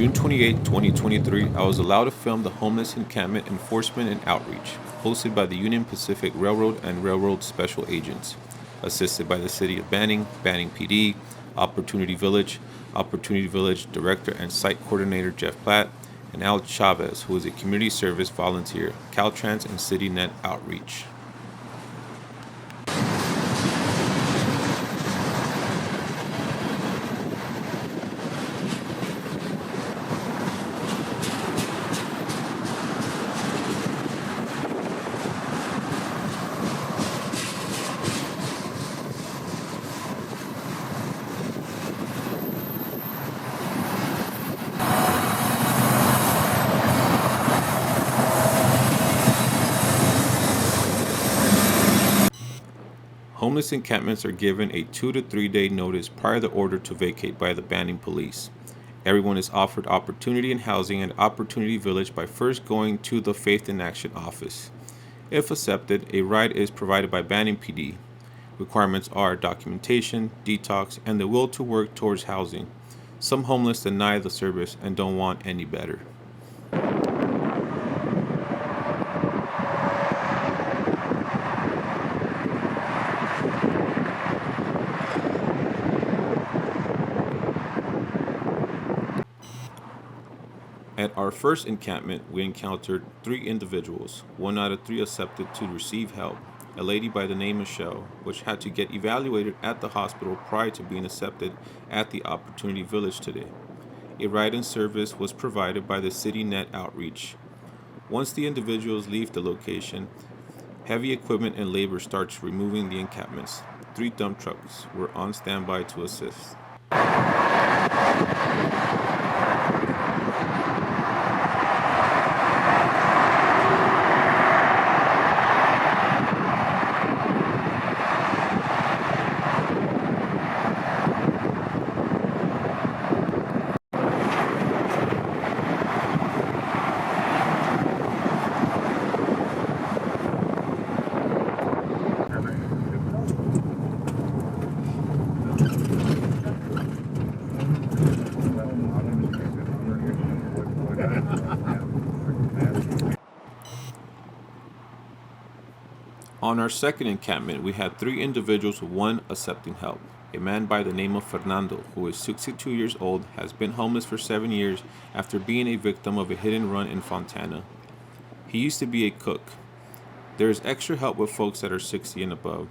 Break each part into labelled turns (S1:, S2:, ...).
S1: June 28, 2023, I was allowed to film the Homeless Encampment Enforcement and Outreach, hosted by the Union Pacific Railroad and Railroad Special Agents, assisted by the City of Banning, Banning PD, Opportunity Village Director and Site Coordinator Jeff Platt, and Al Chavez, who is a community service volunteer, Caltrans and CityNet Outreach. Homeless encampments are given a 2 to 3 day notice prior to the order to vacate by the Banning Police. Everyone is offered opportunity and housing at Opportunity Village by first going to the Faith in Action office. If accepted, a ride is provided by Banning PD. Requirements are documentation, detox, and the will to work towards housing. Some homeless deny the service and don't want any better. At our first encampment, we encountered 3 individuals. 1 out of 3 accepted to receive help. A lady by the name of Michelle, which had to get evaluated at the hospital prior to being accepted at the Opportunity Village today. A ride and service was provided by the CityNet Outreach. Once the individuals leave the location, heavy equipment and labor starts removing the encampments. 3 dump trucks were on standby to assist. On our second encampment, we had 3 individuals with 1 accepting help. A man by the name of Fernando, who is 62 years old, has been homeless for 7 years after being a victim of a hit and run in Fontana. He used to be a cook. There is extra help with folks that are 60 and above.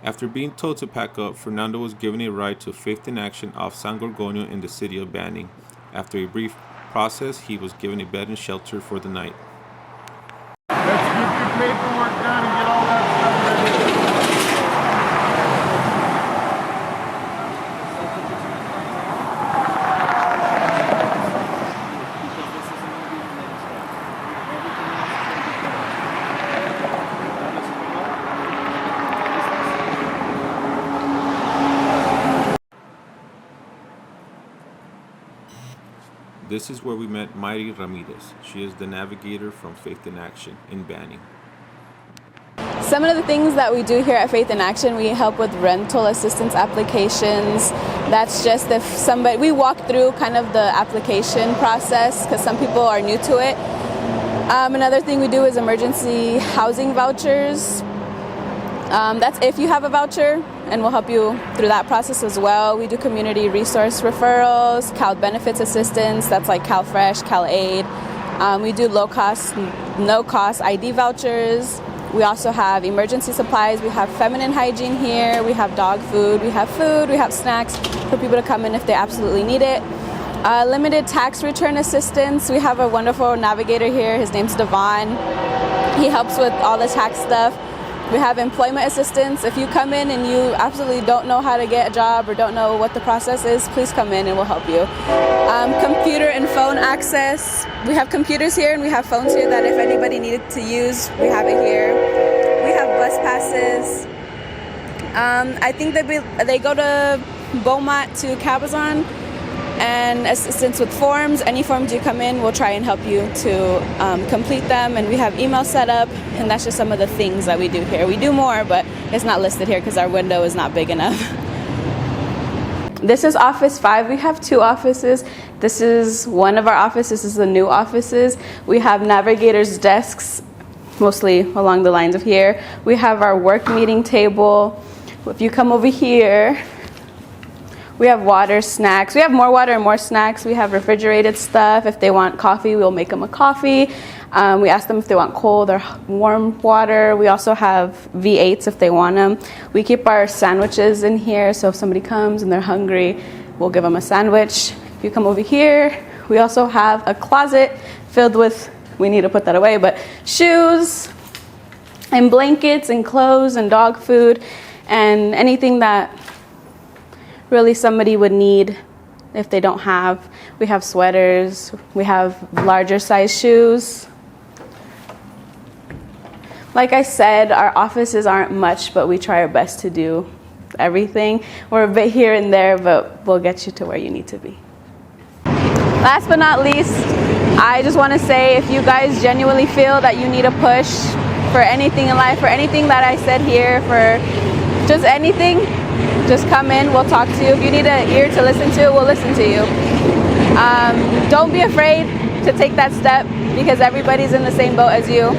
S1: After being told to pack up, Fernando was given a ride to Faith in Action off San Gorgonio in the city of Banning. After a brief process, he was given a bed and shelter for the night.
S2: Let's get your paperwork done and get all that stuff ready.
S1: This is where we met Mayri Ramirez. She is the navigator from Faith in Action in Banning.
S3: Some of the things that we do here at Faith in Action, we help with rental assistance applications. That's just if somebody, we walk through kind of the application process because some people are new to it. Another thing we do is emergency housing vouchers. That's if you have a voucher, and we'll help you through that process as well. We do community resource referrals, Cal Benefits Assistance, that's like CalFresh, CalAid. We do low cost, no cost ID vouchers. We also have emergency supplies. We have feminine hygiene here. We have dog food. We have snacks for people to come in if they absolutely need it. Limited tax return assistance. We have a wonderful navigator here. His name's Devon. He helps with all the tax stuff. We have employment assistance. If you come in and you absolutely don't know how to get a job or don't know what the process is, please come in and we'll help you. Computer and phone access. We have computers here and we have phones here that if anybody needed to use, we have it here. We have bus passes. I think they go to Beaumont to Cabazon, and assistance with forms. Any forms you come in, we'll try and help you to complete them, and we have email set up, and that's just some of the things that we do here. We do more, but it's not listed here because our window is not big enough. This is Office 5. We have 2 offices. This is one of our offices. This is the new offices. We have navigators' desks, mostly along the lines of here. We have our work meeting table. If you come over here, we have water, snacks. We have more water and more snacks. We have refrigerated stuff. If they want coffee, we'll make them a coffee. We ask them if they want cold or warm water. We also have V8s if they want them. We keep our sandwiches in here, so if somebody comes and they're hungry, we'll give them a sandwich. If you come over here, we also have a closet filled with, we need to put that away, but shoes and blankets and clothes and dog food and anything that really somebody would need if they don't have. We have sweaters, we have larger size shoes. Like I said, our offices aren't much, but we try our best to do everything. We're a bit here and there, but we'll get you to where you need to be. Last but not least, I just want to say, if you guys genuinely feel that you need a push for anything in life, for anything that I said here, for just anything, just come in, we'll talk to you. If you need an ear to listen to, we'll listen to you. Don't be afraid to take that step, because everybody's in the same boat as you.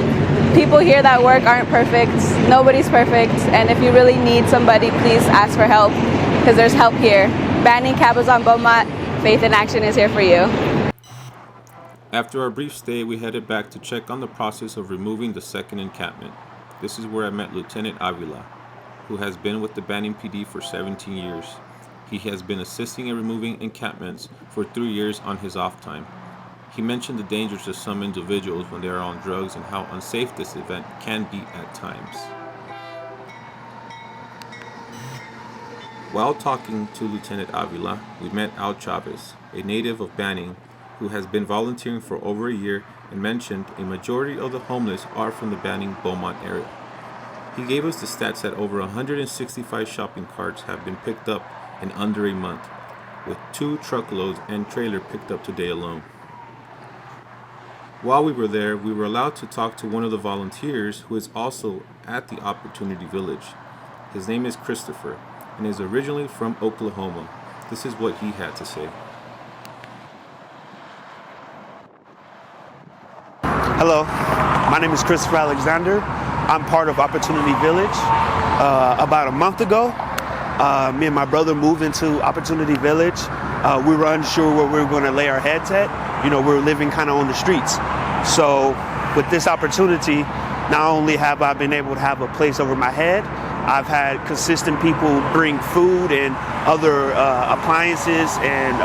S3: People here that work aren't perfect. Nobody's perfect. And if you really need somebody, please ask for help, because there's help here. Banning Cabazon Beaumont, Faith in Action is here for you.
S1: After our brief stay, we headed back to check on the process of removing the second encampment. This is where I met Lieutenant Avila, who has been with the Banning PD for 17 years. He has been assisting in removing encampments for 3 years on his off time. He mentioned the dangers of some individuals when they are on drugs and how unsafe this event can be at times. While talking to Lieutenant Avila, we met Al Chavez, a native of Banning, who has been volunteering for over a year, and mentioned a majority of the homeless are from the Banning Beaumont area. He gave us the stats that over 165 shopping carts have been picked up in under a month, with 2 truckloads and trailer picked up today alone. While we were there, we were allowed to talk to one of the volunteers who is also at the Opportunity Village. His name is Christopher and is originally from Oklahoma. This is what he had to say.
S4: Hello, my name is Christopher Alexander. I'm part of Opportunity Village. About a month ago, me and my brother moved into Opportunity Village. We were unsure where we were going to lay our heads at. You know, we were living kind of on the streets. So with this opportunity, not only have I been able to have a place over my head, I've had consistent people bring food and other appliances and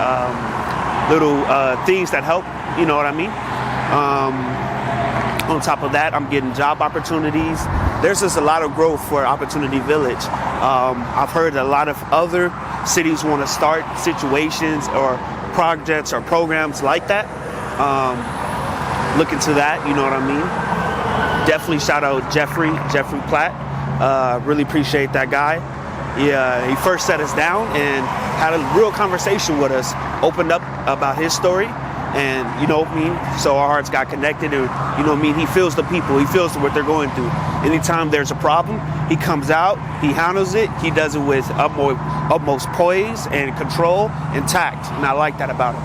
S4: little things that help, you know what I mean? On top of that, I'm getting job opportunities. There's just a lot of growth for Opportunity Village. I've heard that a lot of other cities want to start situations or projects or programs like that. Look into that, you know what I mean? Definitely shout out Jeffrey Platt. Really appreciate that guy. He first set us down and had a real conversation with us, opened up about his story, and you know what I mean? So our hearts got connected, and you know what I mean? He feels the people, he feels what they're going through. Anytime there's a problem, he comes out, he handles it, he does it with utmost poise and control and tact, and I like that about him.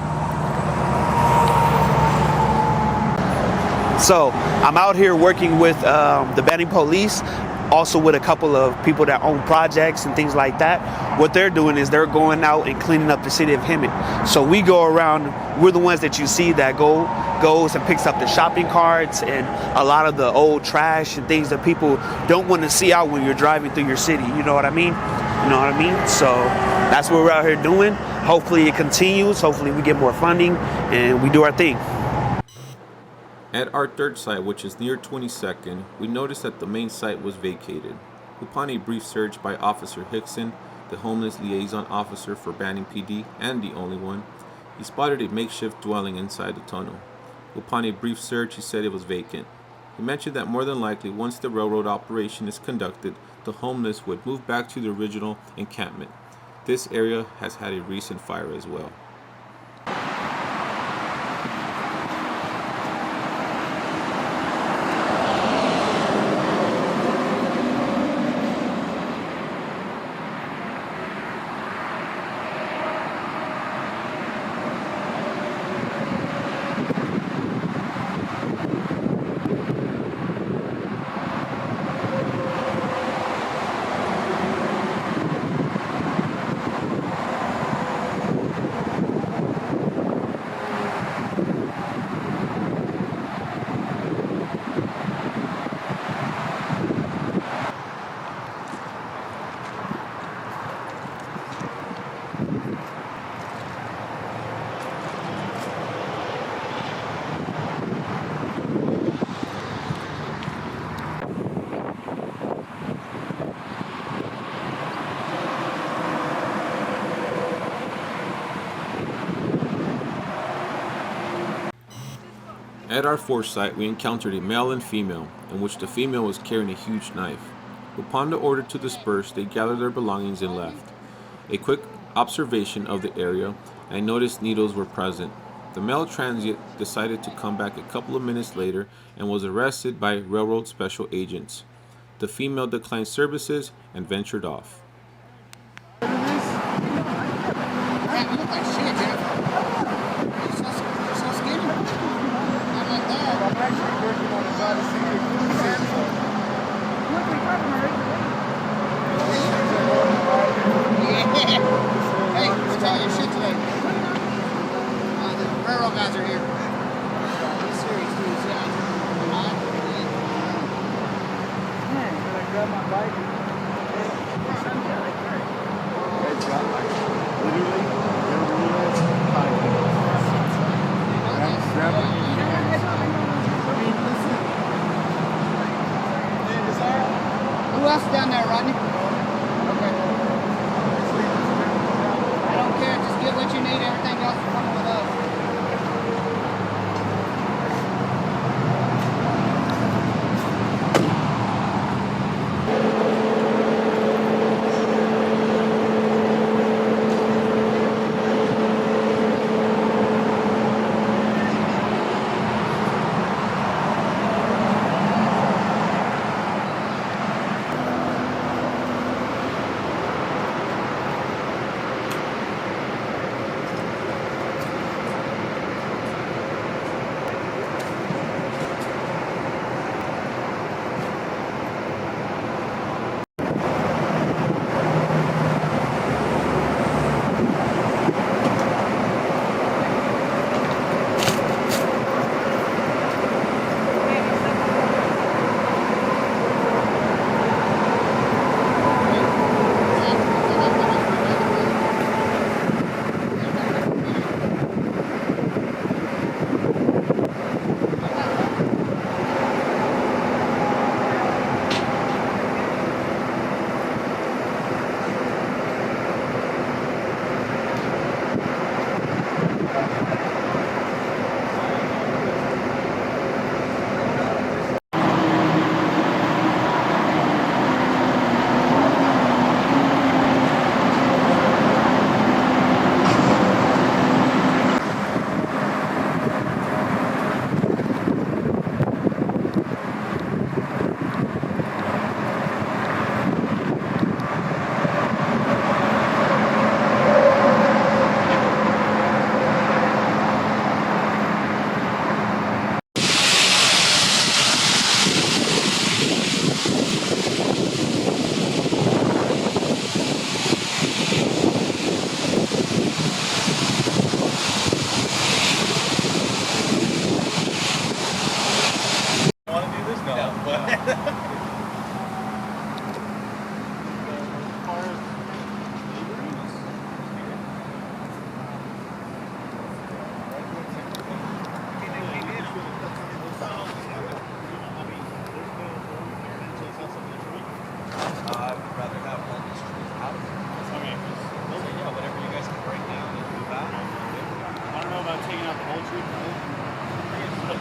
S4: So I'm out here working with the Banning Police, also with a couple of people that own projects and things like that. What they're doing is they're going out and cleaning up the city of Hemet. So we go around, we're the ones that you see that goes and picks up the shopping carts and a lot of the old trash and things that people don't want to see out when you're driving through your city. You know what I mean? You know what I mean? So that's what we're out here doing. Hopefully it continues. Hopefully we get more funding and we do our thing.
S1: At our third site, which is near 22nd, we noticed that the main site was vacated. Upon a brief search by Officer Hickson, the homeless liaison officer for Banning PD and the only one, he spotted a makeshift dwelling inside the tunnel. Upon a brief search, he said it was vacant. He mentioned that more than likely, once the railroad operation is conducted, the homeless would move back to the original encampment. This area has had a recent fire as well. At our foresight, we encountered a male and female, in which the female was carrying a huge knife. Upon the order to disperse, they gathered their belongings and left. A quick observation of the area, and I noticed needles were present. The male transient decided to come back a couple of minutes later and was arrested by railroad special agents. The female declined services and ventured off.
S5: Man, you look like shit, Jeff. You're so skinny. Not like that.
S2: I'm actually working on the side of senior food sample.
S5: Yeah. Hey, what's all your shit today? The railroad guys are here. He's serious, dude.
S2: Man, can I grab my bike? It's got like literally, grab it.
S5: Who else is down there, Rodney? Okay. I don't care. Just get what you need. Everything else is coming with us.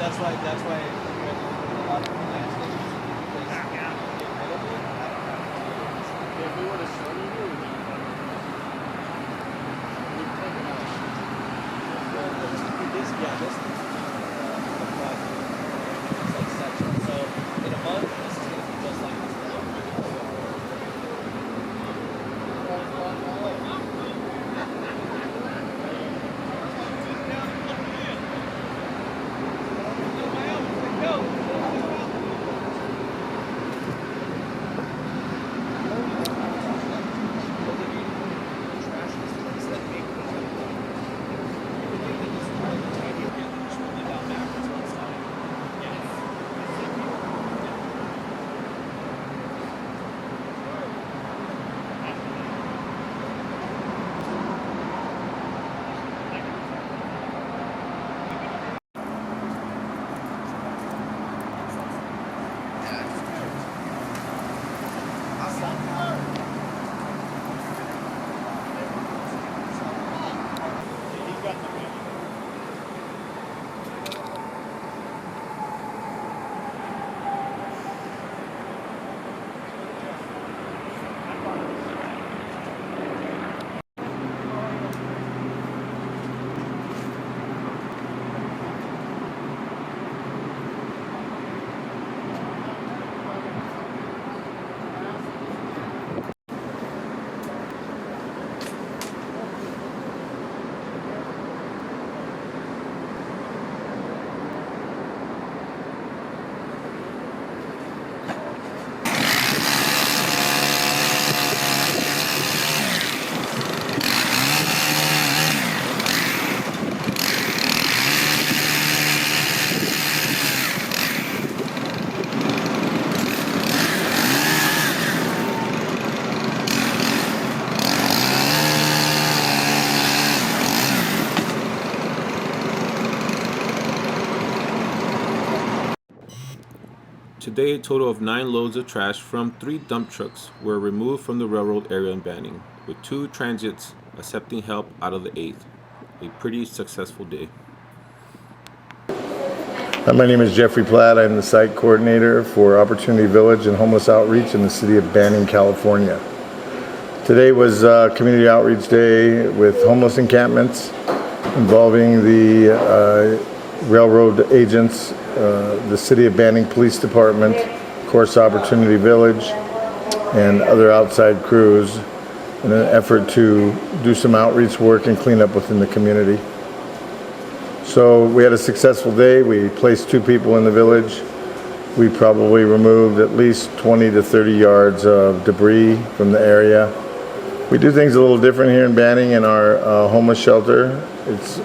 S6: That's why a lot of landscapes.
S2: If we would have shown you, we would have
S6: Like section. So in a month, this is going to be just like this.
S1: Today, a total of 9 loads of trash from 3 dump trucks were removed from the railroad area in Banning, with 2 transits accepting help out of the 8. A pretty successful day.
S2: Hi, my name is Jeffrey Platt. I'm the site coordinator for Opportunity Village and Homeless Outreach in the city of Banning, California. Today was Community Outreach Day with homeless encampments involving the railroad agents, the City of Banning Police Department, of course Opportunity Village, and other outside crews in an effort to do some outreach work and clean up within the community. So we had a successful day. We placed 2 people in the village. We probably removed at least 20 to 30 yards of debris from the area. We do things a little different here in Banning in our homeless shelter. It's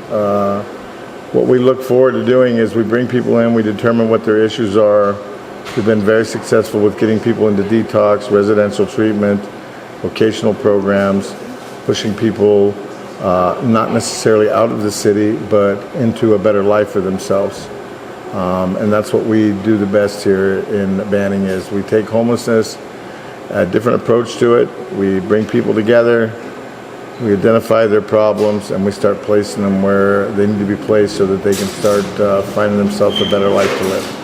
S2: what we look forward to doing is we bring people in, we determine what their issues are. We've been very successful with getting people into detox, residential treatment, vocational programs, pushing people not necessarily out of the city, but into a better life for themselves. And that's what we do the best here in Banning is we take homelessness, a different approach to it. We bring people together, we identify their problems, and we start placing them where they need to be placed so that they can start finding themselves a better life to live.